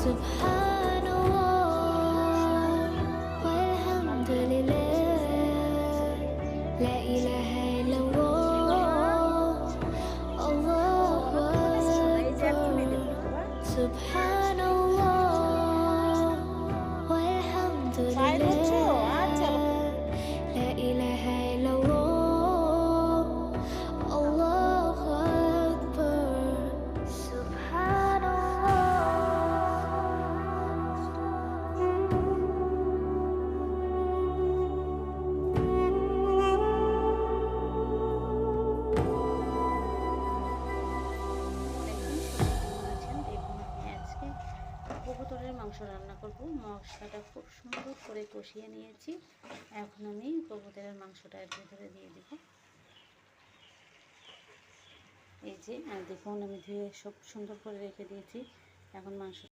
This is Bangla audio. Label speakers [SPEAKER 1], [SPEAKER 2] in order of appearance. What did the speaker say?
[SPEAKER 1] Subhanallah walhamdulillah, la ilaha illallah, Allahu akbar. Subhanallah walhamdulillah, la ilaha illallah, Allahu akbar.
[SPEAKER 2] কবুতরের মাংস রান্না করব। মশলাটা খুব সুন্দর করে কষিয়ে নিয়েছি। এখন আমি কবুতরের মাংসটা এর ভিতরে দিয়ে দিব। এই যে দেখুন, আমি ধুয়ে সব সুন্দর করে রেখে দিয়েছি। এখন মাংস